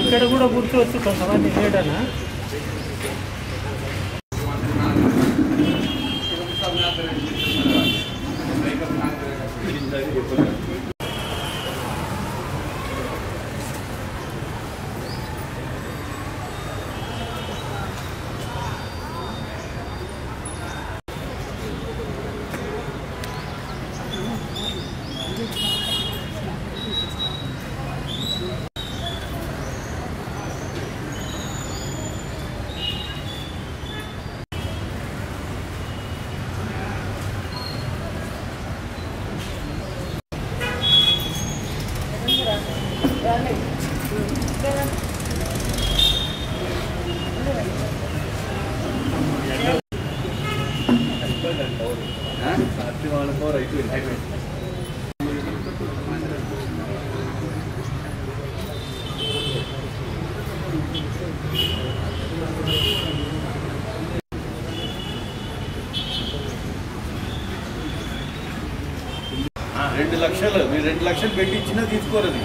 ఇక్కడ కూడా కూర్చోవచ్చు కొంతమంది లేడనా లక్షలు మీరు 2 లక్షలు పెట్టి ఇచ్చినా తీసుకోరు అదే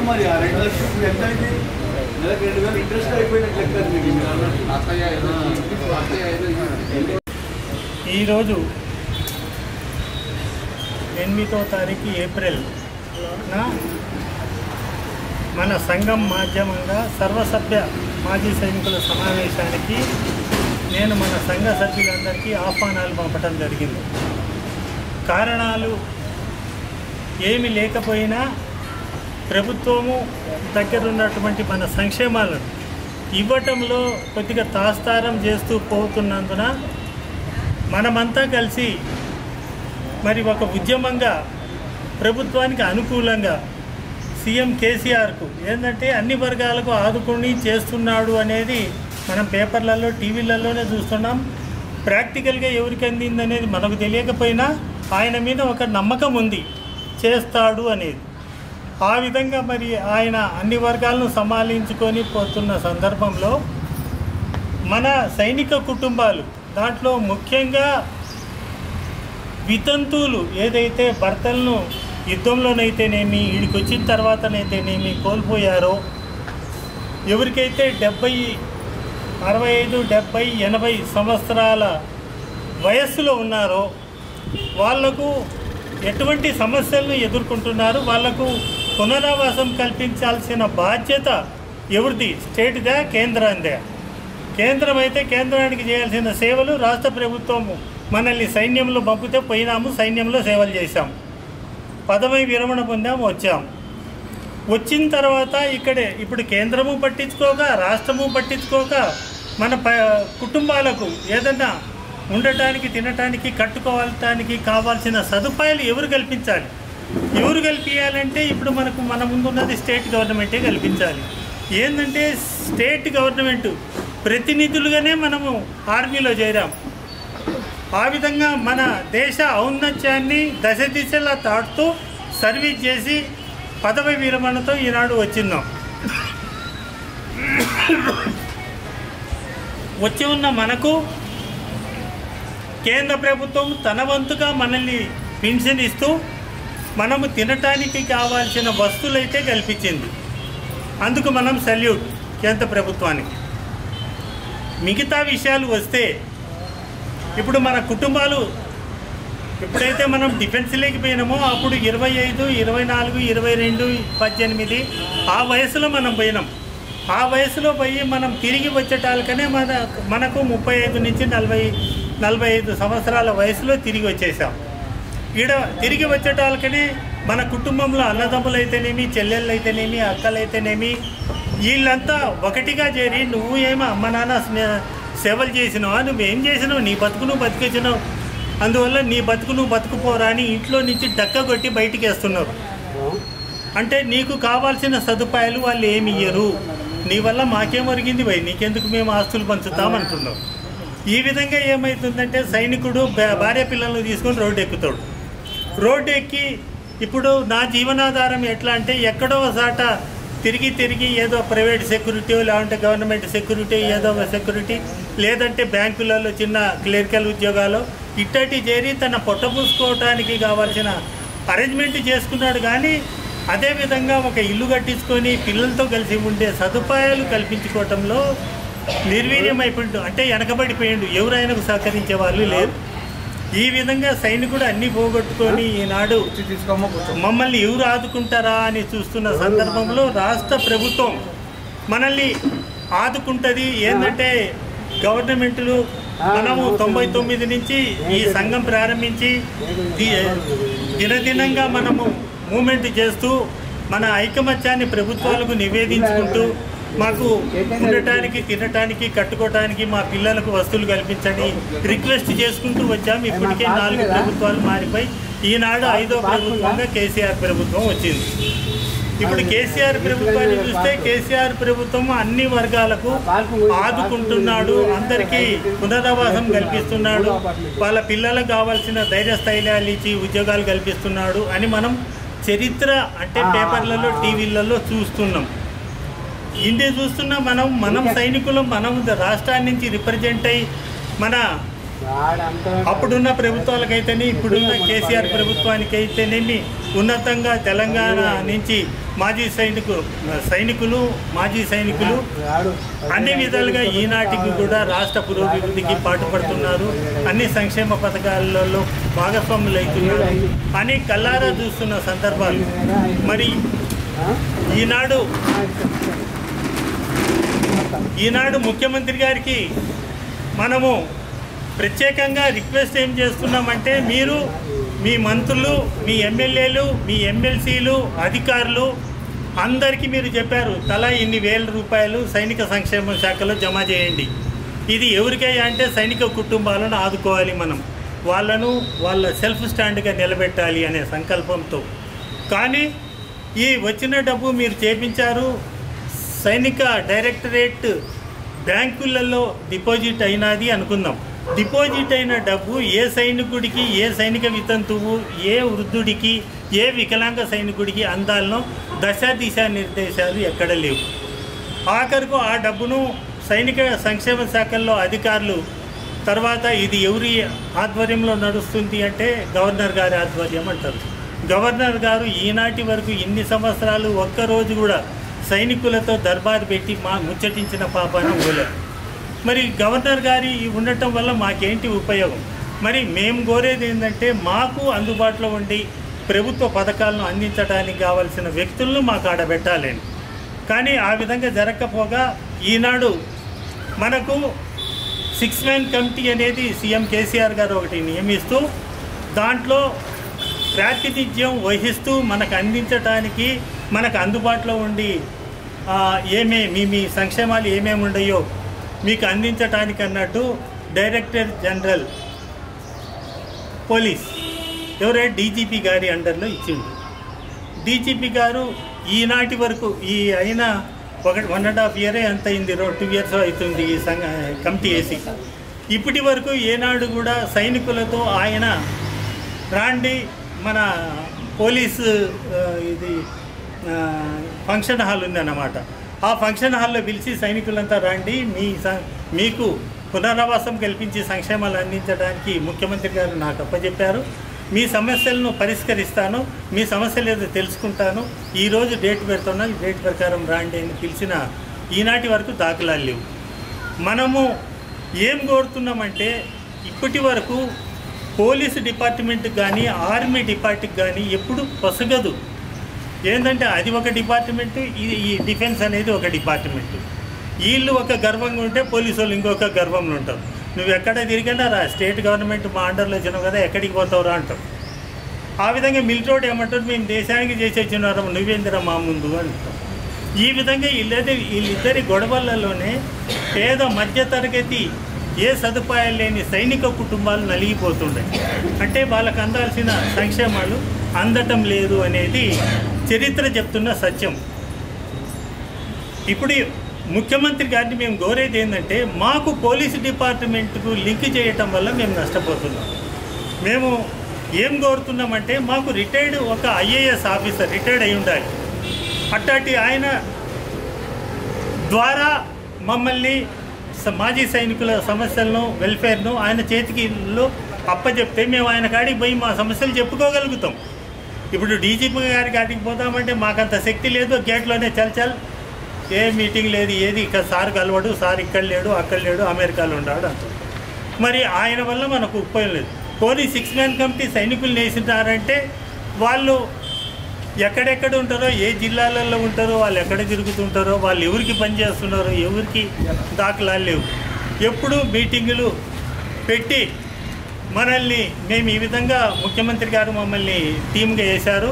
మరి ఆ 2 లక్షలు ఎంత అయితే నెలకు 2,000 ఇంట్రెస్ట్ అయిపోయినట్టు లెక్క. ఈరోజు 8వ తారీఖు ఏప్రిల్ మన సంఘం మాధ్యమంగా సర్వసభ్య మాజీ సైనికుల సమావేశానికి నేను మన సంఘ సభ్యులందరికీ ఆహ్వానాలు పంపడం జరిగింది. కారణాలు ఏమి లేకపోయినా ప్రభుత్వము దగ్గరున్నటువంటి మన సంక్షేమాలను ఇవ్వటంలో కొద్దిగా తాస్తారం చేస్తూ పోతున్నందున మనమంతా కలిసి మరి ఒక ఉద్యమంగా ప్రభుత్వానికి అనుకూలంగా సీఎం కేసీఆర్కు ఏంటంటే అన్ని వర్గాలకు ఆదుకుని చేస్తున్నాడు అనేది మనం పేపర్లలో టీవీలలోనే చూస్తున్నాం. ప్రాక్టికల్గా ఎవరికి అందిందనేది మనకు తెలియకపోయినా ఆయన మీద ఒక నమ్మకం ఉంది చేస్తాడు అనేది. ఆ విధంగా మరి ఆయన అన్ని వర్గాలను సమాలించుకొని పోతున్న సందర్భంలో మన సైనిక కుటుంబాలు దాంట్లో ముఖ్యంగా వితంతువులు ఏదైతే భర్తలను యుద్ధంలోనైతేనేమి వీడికి వచ్చిన తర్వాతనైతేనేమి కోల్పోయారో, ఎవరికైతే 70, 65, 70, 80 సంవత్సరాల వయస్సులో ఉన్నారో వాళ్లకు ఎటువంటి సమస్యలను ఎదుర్కొంటున్నారు, వాళ్లకు పునరావాసం కల్పించాల్సిన బాధ్యత ఎవరిది? స్టేట్దా కేంద్రందా? కేంద్రం అయితే కేంద్రానికి చేయాల్సిన సేవలు రాష్ట్ర ప్రభుత్వము మనల్ని సైన్యంలో పంపితే పోయినాము, సైన్యంలో సేవలు చేశాం, పదవి విరమణ పొందాము, వచ్చాము. వచ్చిన తర్వాత ఇక్కడే ఇప్పుడు కేంద్రము పట్టించుకోక రాష్ట్రము పట్టించుకోక మన కుటుంబాలకు ఏదన్నా ఉండటానికి తినటానికి కట్టుకోవటానికి కావాల్సిన సదుపాయాలు ఎవరు కల్పించాలి? ఎవరు కల్పించాలంటే ఇప్పుడు మన ముందున్నది స్టేట్ గవర్నమెంటే కల్పించాలి. ఏంటంటే స్టేట్ గవర్నమెంటు ప్రతినిధులుగానే మనము ఆర్మీలో చేరాం. ఆ విధంగా మన దేశ ఔన్నత్యాన్ని దశ దిశలా తాడుతూ సర్వీస్ చేసి పదవి విరమణతో ఈనాడు వచ్చిందాం. వచ్చి ఉన్న మనకు కేంద్ర ప్రభుత్వం తన వంతుగా మనల్ని పెన్షన్ ఇస్తూ మనము తినటానికి కావాల్సిన వస్తువులైతే కల్పించింది. అందుకు మనం సల్యూట్ కేంద్ర ప్రభుత్వానికి. మిగతా విషయాలు వస్తే ఇప్పుడు మన కుటుంబాలు ఎప్పుడైతే మనం డిఫెన్స్ లేకపోయినామో అప్పుడు 25, 24, 22, 18 ఆ వయసులో మనం పోయినాం. ఆ వయసులో పోయి మనం తిరిగి వచ్చేటాలకనే మనకు 35 నుంచి 45 సంవత్సరాల వయసులో తిరిగి వచ్చేసాం. ఈడ తిరిగి వచ్చేటాలకనే మన కుటుంబంలో అన్నదమ్ములు అయితేనేమి, చెల్లెళ్ళు అయితేనేమి, అక్కలు అయితేనేమి వీళ్ళంతా ఒకటిగా చేరి నువ్వు ఏమో అమ్మ నాన్న సేవలు చేసినావా, నువ్వేం చేసినావు, నీ బతుకు నువ్వు బతికేసినావు, అందువల్ల నీ బతుకు నువ్వు బతుకుపోరా అని ఇంట్లో నుంచి డక్క కొట్టి బయటికి వేస్తున్నారు. అంటే నీకు కావాల్సిన సదుపాయాలు వాళ్ళు ఏమి ఇయ్యరు, నీ వల్ల మాకేం ఒరిగింది భయ్, నీకెందుకు మేము ఆస్తులు పంచుతామంటున్నావు. ఈ విధంగా ఏమవుతుందంటే సైనికుడు భార్య పిల్లలను తీసుకొని రోడ్డు ఎక్కుతాడు. రోడ్డు ఎక్కి ఇప్పుడు నా జీవనాధారం ఎట్లా అంటే ఎక్కడో ఒకసాట తిరిగి ఏదో ప్రైవేట్ సెక్యూరిటీ లేదంటే గవర్నమెంట్ సెక్యూరిటీ ఏదో ఒక సెక్యూరిటీ లేదంటే బ్యాంకులలో చిన్న క్లరికల్ ఉద్యోగాలు ఇట్టటి చేరి తన పొట్ట పూసుకోవటానికి కావాల్సిన అరేంజ్మెంట్ చేసుకున్నాడు. కానీ అదేవిధంగా ఒక ఇల్లు కట్టించుకొని పిల్లలతో కలిసి ఉండే సదుపాయాలు కల్పించుకోవటంలో నిర్వీర్యమైపోయిండు, అంటే వెనకబడిపోయిండు. ఎవరైనాకు సహకరించే వాళ్ళు లేరు. ఈ విధంగా సైనికుడు అన్ని పోగొట్టుకొని ఈనాడు మమ్మల్ని ఎవరు ఆదుకుంటారా అని చూస్తున్న సందర్భంలో రాష్ట్ర ప్రభుత్వం మనల్ని ఆదుకుంటుంది. ఏంటంటే గవర్నమెంట్లు మనము 99 నుంచి ఈ సంఘం ప్రారంభించి దినదినంగా మనము మూమెంట్ చేస్తూ మన ఐకమత్యాన్ని ప్రభుత్వాలకు నివేదించుకుంటూ మాకు ఉండటానికి, తినటానికి, కట్టుకోవటానికి, మా పిల్లలకు వస్తువులు కల్పించండి రిక్వెస్ట్ చేసుకుంటూ వచ్చాం. ఇప్పటికే 4 ప్రభుత్వాలు మారిపోయి ఈనాడు 5వ ప్రభుత్వంగా కేసీఆర్ ప్రభుత్వం వచ్చింది. ఇప్పుడు కేసీఆర్ ప్రభుత్వాన్ని చూస్తే కేసీఆర్ ప్రభుత్వం అన్ని వర్గాలకు ఆదుకుంటున్నాడు, అందరికీ పునరావాసం కల్పిస్తున్నాడు, వాళ్ళ పిల్లలకు కావాల్సిన ధైర్యస్థైర్యాలు ఇచ్చి ఉద్యోగాలు కల్పిస్తున్నాడు అని మనం చరిత్ర అంటే పేపర్లలో, టీవీలలో చూస్తున్నాం. ఇండియా చూస్తున్నా మనం సైనికులు మనం రాష్ట్రాన్ని నుంచి రిప్రజెంట్ అయ్యి మన అప్పుడున్న ప్రభుత్వాలకైతేనే ఇప్పుడున్న కేసీఆర్ ప్రభుత్వానికైతేనేమి ఉన్నతంగా తెలంగాణ నుంచి మాజీ సైనికులు అన్ని విధాలుగా ఈనాటికి కూడా రాష్ట్ర పురోభివృద్ధికి పాటుపడుతున్నారు, అన్ని సంక్షేమ పథకాలలో భాగస్వాములు అవుతున్నారు అని కల్లారా చూస్తున్న సందర్భాలు. మరి ఈనాడు ముఖ్యమంత్రి గారికి మనము ప్రత్యేకంగా రిక్వెస్ట్ ఏం చేస్తున్నామంటే మీరు మీ మంత్రులు, మీ ఎమ్మెల్యేలు, మీ ఎమ్మెల్సీలు, అధికారులు అందరికీ మీరు చెప్పారు తలా ఇన్ని వేల రూపాయలు సైనిక సంక్షేమ శాఖలో జమ చేయండి. ఇది ఎవరికైనా అంటే సైనిక కుటుంబాలను ఆదుకోవాలి, మనం వాళ్ళ సెల్ఫ్ స్టాండ్గా నిలబెట్టాలి అనే సంకల్పంతో. కానీ ఈ వచ్చిన డబ్బు మీరు చేపించారు, సైనిక డైరెక్టరేట్ బ్యాంకులలో డిపాజిట్ అయినది అనుకుందాం. డిపాజిట్ అయిన డబ్బు ఏ సైనికుడికి, ఏ సైనిక వితంతువు, ఏ వృద్ధుడికి, ఏ వికలాంగ సైనికుడికి అందాలనో దిశా నిర్దేశాలు ఎక్కడ లేవు. ఆఖరుకు ఆ డబ్బును సైనిక సంక్షేమ శాఖల్లో అధికారులు తర్వాత ఇది ఎవరి ఆధ్వర్యంలో నడుస్తుంది అంటే గవర్నర్ గారి ఆధ్వర్యం అంటారు. గవర్నర్ గారు ఈనాటి వరకు ఇన్ని సంవత్సరాలు ఒక్కరోజు కూడా సైనికులతో దర్బారు పెట్టి ముచ్చటించిన పాపాన పోలేదు. మరి గవర్నర్ గారి ఉండటం వల్ల మాకేంటి ఉపయోగం? మరి మేము కోరేది ఏంటంటే మాకు అందుబాటులో ఉండి ప్రభుత్వ పథకాలను అందించడానికి కావాల్సిన వ్యక్తులను మాకు ఆడబెట్టాలని. కానీ ఆ విధంగా జరగకపోగా ఈనాడు మనకు 6-man కమిటీ అనేది సీఎం కేసీఆర్ గారు ఒకటి నియమిస్తూ దాంట్లో ప్రాతినిధ్యం వహిస్తూ మనకు అందించడానికి, మనకు అందుబాటులో ఉండి మీ సంక్షేమాలు ఏమేమి ఉన్నాయో మీకు అందించడానికి అన్నట్టు డైరెక్టర్ జనరల్ పోలీస్ ఎవరైతే డీజీపీ గారి అండర్లో ఇచ్చిండు. డీజీపీ గారు ఈనాటి వరకు ఈ అయిన 1.5 year ఎంత అయింది, 2 years అవుతుంది ఈ కమిటీ వేసి. ఇప్పటి వరకు ఏనాడు కూడా సైనికులతో ఆయన రాండి మన పోలీసు ఇది ఫంక్షన్ హాల్ ఉందన్నమాట, ఆ ఫంక్షన్ హాల్లో పిలిచి సైనికులంతా రండి, మీకు పునరావాసం కల్పించి సంక్షేమాలు అందించడానికి ముఖ్యమంత్రి గారు నాకు అప్పచెప్పారు, మీ సమస్యలను పరిష్కరిస్తాను, మీ సమస్యలు ఏదో తెలుసుకుంటాను, ఈరోజు డేట్ పెడుతున్నాను, డేట్ ప్రకారం రాండి అని పిలిచిన ఈనాటి వరకు దాఖలాలు లేవు. మనము ఏం కోరుతున్నామంటే ఇప్పటి వరకు పోలీసు డిపార్ట్మెంట్కి కానీ ఆర్మీ డిపార్ట్మెంట్కి కానీ ఎప్పుడు పొసగదు. ఏంటంటే అది ఒక డిపార్ట్మెంటు, ఈ డిఫెన్స్ అనేది ఒక డిపార్ట్మెంటు. వీళ్ళు ఒక గర్వంగా ఉంటే పోలీసు వాళ్ళు ఇంకొక గర్వంలో ఉంటారు. నువ్వు ఎక్కడ తిరిగినా రా, స్టేట్ గవర్నమెంట్ మా అండర్లో వచ్చినావు కదా, ఎక్కడికి పోతావురా అంటారు. ఆ విధంగా మిలిటరీ ఏమంటారు, మేము దేశానికి చేసి వచ్చినారా, నువ్వేందిరా మా ముందు అంటారు. ఈ విధంగా వీళ్ళిద్దరి గొడవలలోనే పేద మధ్యతరగతి ఏ సదుపాయాలు లేని సైనిక కుటుంబాలు నలిగిపోతుండే. అంటే వాళ్ళకు అందాల్సిన సంక్షేమాలు అందటం లేదు అనేది చరిత్ర చెప్తున్న సత్యం. ఇప్పుడు ముఖ్యమంత్రి గారిని మేము కోరేది ఏంటంటే, మాకు పోలీసు డిపార్ట్మెంట్కు లింక్ చేయటం వల్ల మేము నష్టపోతున్నాం. మేము ఏం కోరుతున్నామంటే, మాకు రిటైర్డ్ ఒక ఐఏఎస్ ఆఫీసర్ రిటైర్డ్ అయి ఉండాలి. అట్లాంటి ఆయన ద్వారా మమ్మల్ని మాజీ సైనికుల సమస్యలను వెల్ఫేర్ను ఆయన చేతికిలో అప్పచెప్తే మేము ఆయన కాడికి పోయి మా సమస్యలు చెప్పుకోగలుగుతాం. ఇప్పుడు డీజీపీ గారి కాడికి పోతామంటే మాకంత శక్తి లేదు, గేట్లోనే చల్ ఏ మీటింగ్ లేదు, ఏది ఇక్కడ సార్ కలవడు, సార్ ఇక్కడ లేడు, అక్కడ లేడు, అమెరికాలో ఉన్నాడు అంటారు. మరి ఆయన వల్ల మనకు ఉపయోగం లేదు. పోనీ 6 man కమిటీ సైనికులు వేసినారంటే వాళ్ళు ఎక్కడెక్కడ ఉంటారో, ఏ జిల్లాలలో ఉంటారో, వాళ్ళు ఎక్కడ తిరుగుతుంటారో, వాళ్ళు ఎవరికి పనిచేస్తున్నారో ఎవరికి దాఖలాలు లేవు. ఎప్పుడు మీటింగులు పెట్టి మనల్ని మేము ఈ విధంగా ముఖ్యమంత్రి గారు మమ్మల్ని టీమ్గా వేశారు,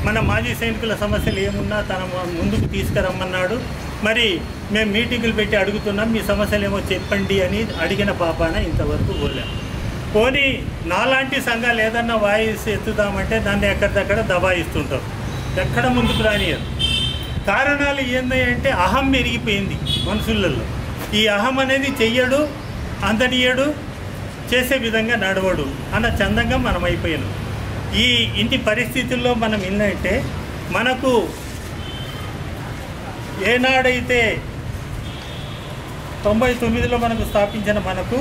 మన మాజీ సైనికుల సమస్యలు ఏమున్నా తన ముందుకు తీసుకురమ్మన్నాడు, మరి మేము మీటింగులు పెట్టి అడుగుతున్నాం, మీ సమస్యలు ఏమో చెప్పండి అని అడిగిన పాపాన ఇంతవరకు పోలేం. పోనీ నాలాంటి సంఘాలు ఏదన్నా వాయిస్ ఎత్తుదామంటే దాన్ని ఎక్కడిదక్కడ దబాయిస్తుంటారు, ఎక్కడ ముందుకు రానియరు. కారణాలు ఏంటంటే అహం పెరిగిపోయింది మనుషులలో. ఈ అహం అనేది చెయ్యడు, అందనీయడు, చేసే విధంగా నడవడు అన్న చందంగా మనం అయిపోయాను. ఈ ఇంటి పరిస్థితుల్లో మనం ఏంటంటే, మనకు ఏనాడైతే 99లో మనకు స్థాపించిన మనకు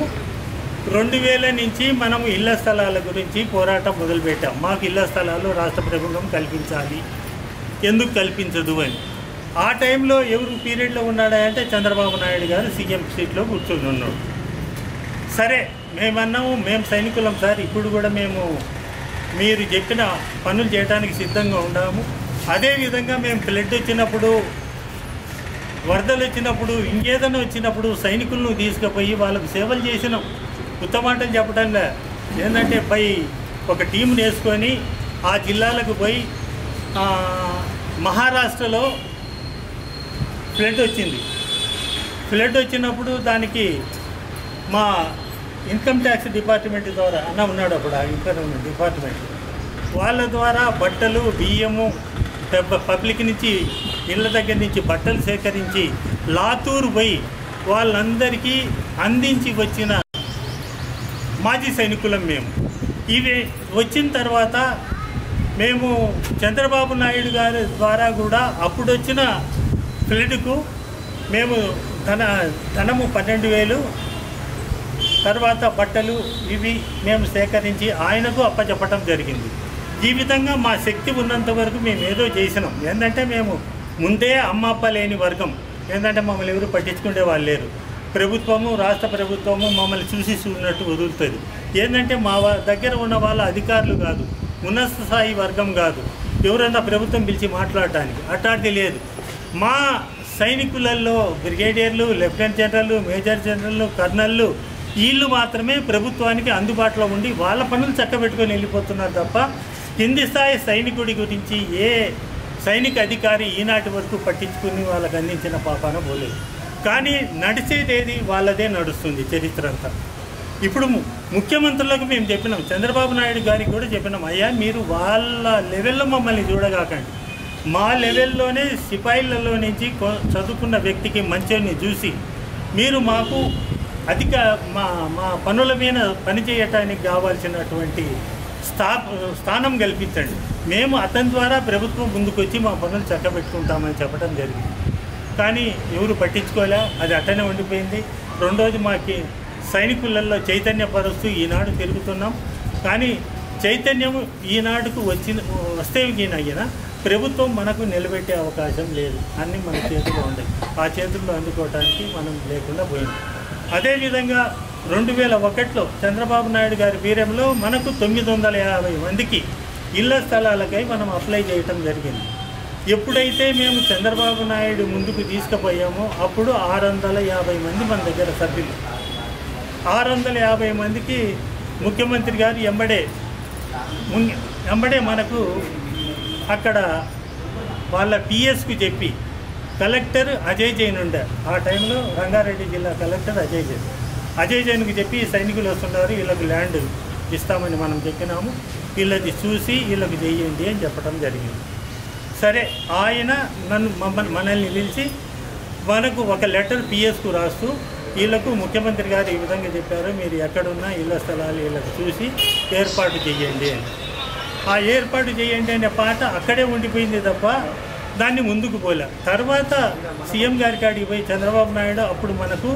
2000 నుంచి మనము ఇళ్ల స్థలాల గురించి పోరాటం మొదలుపెట్టాం. మాకు ఇళ్ల స్థలాలు రాష్ట్ర ప్రభుత్వం కల్పించాలి, ఎందుకు కల్పించదు అని. ఆ టైంలో ఎవరు పీరియడ్లో ఉన్నాడంటే చంద్రబాబు నాయుడు గారు సీఎం సీట్లో కూర్చొని ఉన్నాడు. సరే మేమన్నాము, మేము సైనికులం సార్, ఇప్పుడు కూడా మేము మీరు చెప్పిన పనులు చేయడానికి సిద్ధంగా ఉన్నాము. అదేవిధంగా మేము ఫ్లడ్ వచ్చినప్పుడు, వరదలు వచ్చినప్పుడు, ఇంకేదైనా వచ్చినప్పుడు సైనికులను తీసుకుపోయి వాళ్ళకు సేవలు చేసినాం. ఉత్తమాటలు చెప్పడంలో ఏంటంటే ఒక టీంని వేసుకొని ఆ జిల్లాలకు పోయి, మహారాష్ట్రలో ఫ్లడ్ వచ్చింది. ఫ్లడ్ వచ్చినప్పుడు దానికి మా ఇన్కమ్ ట్యాక్స్ డిపార్ట్మెంట్ ద్వారా అన్న ఉన్నాడు అప్పుడు, ఆ ఇన్కమ్ డిపార్ట్మెంట్ వాళ్ళ ద్వారా బట్టలు, బియ్యము, పబ్లిక్ నుంచి ఇళ్ళ దగ్గర నుంచి బట్టలు సేకరించి లాతూరు పోయి వాళ్ళందరికీ అందించి వచ్చిన మాజీ సైనికులం మేము. ఇవి వచ్చిన తర్వాత మేము చంద్రబాబు నాయుడు గారి ద్వారా కూడా అప్పుడు వచ్చిన ఫ్లడ్కు మేము ధనము 12,000, తర్వాత బట్టలు ఇవి మేము సేకరించి ఆయనకు అప్పచెప్పటం జరిగింది. ఈ విధంగా మా శక్తి ఉన్నంత వరకు మేము ఏదో చేసినాం. ఏంటంటే మేము ముందే అమ్మప్ప లేని వర్గం, ఏంటంటే మమ్మల్ని ఎవరు పట్టించుకునే వాళ్ళు లేరు. ప్రభుత్వము, రాష్ట్ర ప్రభుత్వము మమ్మల్ని చూసిస్తున్నట్టు వదులుతుంది. ఏంటంటే మా దగ్గర ఉన్న వాళ్ళ అధికారులు కాదు, ఉన్నత స్థాయి వర్గం కాదు, ఎవరన్నా ప్రభుత్వం పిలిచి మాట్లాడటానికి అట్లాంటిది లేదు. మా సైనికులలో బ్రిగేడియర్లు, లెఫ్టినెంట్ జనరల్, మేజర్ జనరల్, కర్నళ్ళు వీళ్ళు మాత్రమే ప్రభుత్వానికి అందుబాటులో ఉండి వాళ్ళ పనులు చక్కబెట్టుకొని వెళ్ళిపోతున్నారు తప్ప కింది స్థాయి సైనికుడి గురించి ఏ సైనిక అధికారి ఈనాటి వరకు పట్టించుకుని వాళ్ళకు అందించిన పాపాన పోలేదు. కానీ నడిచేదేది వాళ్ళదే నడుస్తుంది చరిత్ర అంతా. ఇప్పుడు ముఖ్యమంత్రులకు మేము చెప్పినాం, చంద్రబాబు నాయుడు గారికి కూడా చెప్పినాం, అయ్యా మీరు వాళ్ళ లెవెల్లో మమ్మల్ని చూడగాకండి, మా లెవెల్లోనే సిపాయిలలో నుంచి చదువుకున్న వ్యక్తికి మంచిని చూసి మీరు మాకు అధిక మా పనుల మీద పనిచేయటానికి కావాల్సినటువంటి స్థానం కల్పించండి, మేము అతని ద్వారా ప్రభుత్వం ముందుకొచ్చి మా పనులు చక్కబెట్టుకుంటామని చెప్పడం జరిగింది. కానీ ఎవరు పట్టించుకోలే, అది అట్టనే ఉండిపోయింది. రెండోది మాకి సైనికులలో చైతన్యపరుస్తూ ఈనాడు తిరుగుతున్నాం. కానీ చైతన్యం ఈనాడుకు వస్తే అయినా ప్రభుత్వం మనకు నిలబెట్టే అవకాశం లేదు. అన్నీ మన చేతిలో ఉన్నాయి. ఆ చేతుల్లో అందుకోవడానికి మనం లేకుండా పోయింది. అదేవిధంగా 2001లో చంద్రబాబు నాయుడు గారి వీర్యంలో మనకు 950 మందికి ఇళ్ల స్థలాలకై మనం అప్లై చేయటం జరిగింది. ఎప్పుడైతే మేము చంద్రబాబు నాయుడు ముందుకు తీసుకుపోయామో అప్పుడు 650 మంది మన దగ్గర సభ్యులు. 650 మందికి ముఖ్యమంత్రి గారు ఎంబడే మనకు అక్కడ వాళ్ళ పిఎస్కు చెప్పి కలెక్టర్ అజయ్ జైన్ ఉండే ఆ టైంలో రంగారెడ్డి జిల్లా కలెక్టర్ అజయ్ జైన్కి చెప్పి సైనికులు వస్తున్నారు, వీళ్ళకి ల్యాండ్ ఇస్తామని మనం చెప్పినాము, వీళ్ళది చూసి వీళ్ళకి చేయండి అని చెప్పడం జరిగింది. సరే, ఆయన మనల్ని పిలిచి మనకు ఒక లెటర్ పిఎస్కు రాస్తూ వీళ్ళకు ముఖ్యమంత్రి గారు ఈ విధంగా చెప్పారు, మీరు ఎక్కడున్నా ఇళ్ల స్థలాలు వీళ్ళకి చూసి ఏర్పాటు చేయండి అని. ఆ ఏర్పాటు చేయండి అనే పాట అక్కడే ఉండిపోయింది తప్ప దాన్ని ముందుకు పోలే. తర్వాత సీఎం గారి కాడికి పోయి చంద్రబాబు నాయుడు అప్పుడు మనకు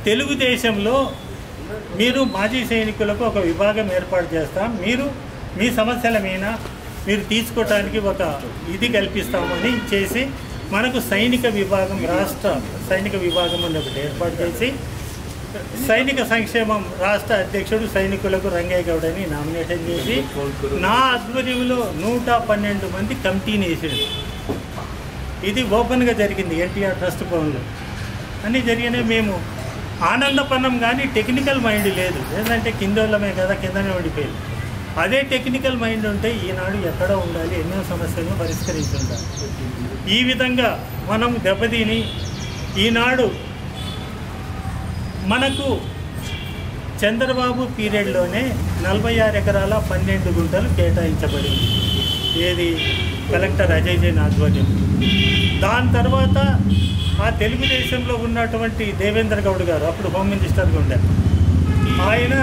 తెలుగుదేశంలో మీరు మాజీ సైనికులకు ఒక విభాగం ఏర్పాటు చేస్తాం, మీరు మీ సమస్యల మీద మీరు తీసుకోవటానికి ఒక ఇది కల్పిస్తామని చేసి మనకు సైనిక విభాగం, రాష్ట్ర సైనిక విభాగం అని ఒకటి ఏర్పాటు చేసి సైనిక సంక్షేమం రాష్ట్ర అధ్యక్షుడు సైనికులకు రంగయ్య గౌడ్ అని నామినేషన్ చేసి నా ఆధ్వర్యంలో 112 మంది కమిటీని వేసాడు. ఇది ఓపెన్గా జరిగింది ఎన్టీఆర్ ట్రస్ట్ భవన్లో. అన్నీ జరిగినాయి. మేము ఆనందపన్నం కానీ టెక్నికల్ మైండ్ లేదు. ఏంటంటే కిందోళ్ళమే కదా, కిందనే ఉండిపోయింది. అదే టెక్నికల్ మైండ్ ఉంటే ఈనాడు ఎక్కడో ఉండాలి, ఎన్నో సమస్యలను పరిష్కరించుండాలి. ఈ విధంగా మనం దెబ్బతిని ఈనాడు మనకు చంద్రబాబు పీరియడ్లోనే 46 ఎకరాల 12 గుంటలు కేటాయించబడింది. ఏది కలెక్టర్ అజయ్ జైన్ ఆధ్వర్యం. దాని తర్వాత ఆ తెలుగుదేశంలో ఉన్నటువంటి దేవేంద్ర గౌడ్ గారు అప్పుడు హోమ్ మినిస్టర్గా ఉండారు. ఆయన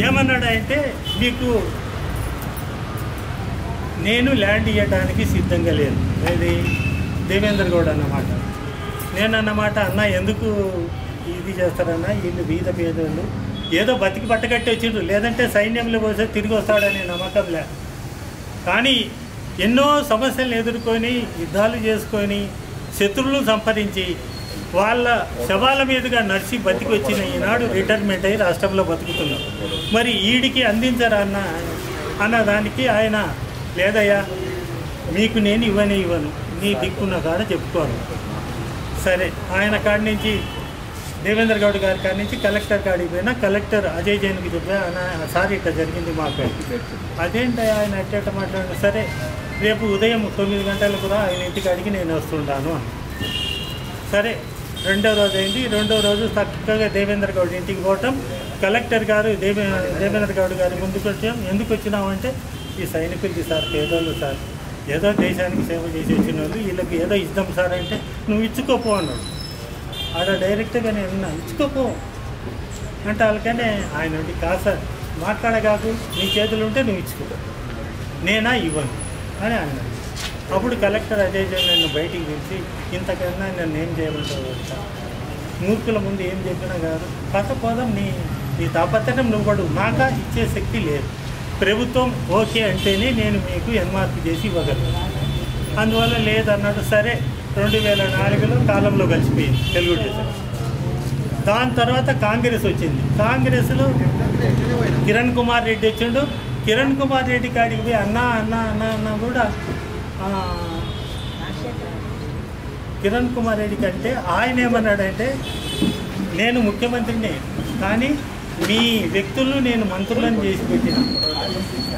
ఏమన్నాడంటే, మీకు నేను ల్యాండ్ ఇవ్వడానికి సిద్ధంగా లేదు. ఏది దేవేంద్ర గౌడ్ అన్నమాట. నేను అన్నమాట, అన్న ఎందుకు ఇది చేస్తారన్నా, వీళ్ళు బీద పేదోళ్ళు ఏదో బతికి పట్టకట్టి వచ్చిండ్రు, లేదంటే సైన్యంలో పోతే తిరిగి వస్తాడనే నమ్మకం లే. కానీ ఎన్నో సమస్యలను ఎదుర్కొని యుద్ధాలు చేసుకొని శత్రువులను సంపాదించి వాళ్ళ శవాల మీదుగా నడిచి బతికి వచ్చిన ఈనాడు రిటైర్మెంట్ అయ్యి రాష్ట్రంలో బతుకుతున్నాం. మరి ఈడికి అందించరా అన్న దానికి ఆయన, లేదయ్యా మీకు నేను ఇవ్వను, నీ దిక్కున్న కాడ చెప్పుకోను. సరే, ఆయన కాడి నుంచి దేవేంద్ర గౌడ్ గారి కాడి నుంచి కలెక్టర్ కాడికి పోయినా కలెక్టర్ అజయ్ జైన్కి చెప్పా, సారీ ఇట్లా జరిగింది మాకు. అదేంటి ఆయన ఎట్ట మాట్లాడు, సరే రేపు ఉదయం 9 గంటలకు రా, ఆయన ఇంటికాడికి నేను వస్తుంటాను అని. సరే, రెండో రోజు అయింది. రెండో రోజు చక్కగా దేవేంద్ర గౌడ్ ఇంటికి పోవటం, కలెక్టర్ గారు దేవేంద్ర గౌడ్ గారి ముందుకు వచ్చాం. ఎందుకు వచ్చినామంటే, ఈ సైనికులకి సార్ పేదోళ్ళు సార్, ఏదో దేశానికి సేవ చేసి వచ్చిన వాళ్ళు, వీళ్ళకి ఏదో ఇద్దాం సార్ అంటే, నువ్వు ఇచ్చుకోపో అన్నాడు. ఆడ డైరెక్ట్గా నేను ఇచ్చుకోపో అంటే వాళ్ళకనే ఆయన కాదు సార్ మాట్లాడగాకు, నీ చేతులు ఉంటే నువ్వు ఇచ్చుకో, నేనా ఇవ్వను అని అన్నాడు. అప్పుడు కలెక్టర్ అజయ్ జైన్ నన్ను బయటికి పిలిచి, ఇంతకన్నా నన్ను ఏం చేయమంటావు, మూర్ఖుల ముందు ఏం చెప్పినా కాదు, కాకపోతే నీ తాపత్రయం నువ్వు పడు, నాకా ఇచ్చే శక్తి లేదు, ప్రభుత్వం ఓకే అంటేనే నేను మీకు ఎన్మార్పు చేసి ఇవ్వగలను, అందువల్ల లేదన్నాడు. సరే, 2004లో కాలంలో కలిసిపోయింది తెలుగుదేశం. దాని తర్వాత కాంగ్రెస్ వచ్చింది. కాంగ్రెస్లో కిరణ్ కుమార్ రెడ్డి వచ్చిండు. కిరణ్ కుమార్ రెడ్డి కాడికి పోయి అన్న కూడా కిరణ్ కుమార్ రెడ్డి కంటే ఆయన ఏమన్నాడంటే, నేను ముఖ్యమంత్రిని కానీ మీ వ్యక్తులను నేను మంత్రులను చేసి పెట్టిన.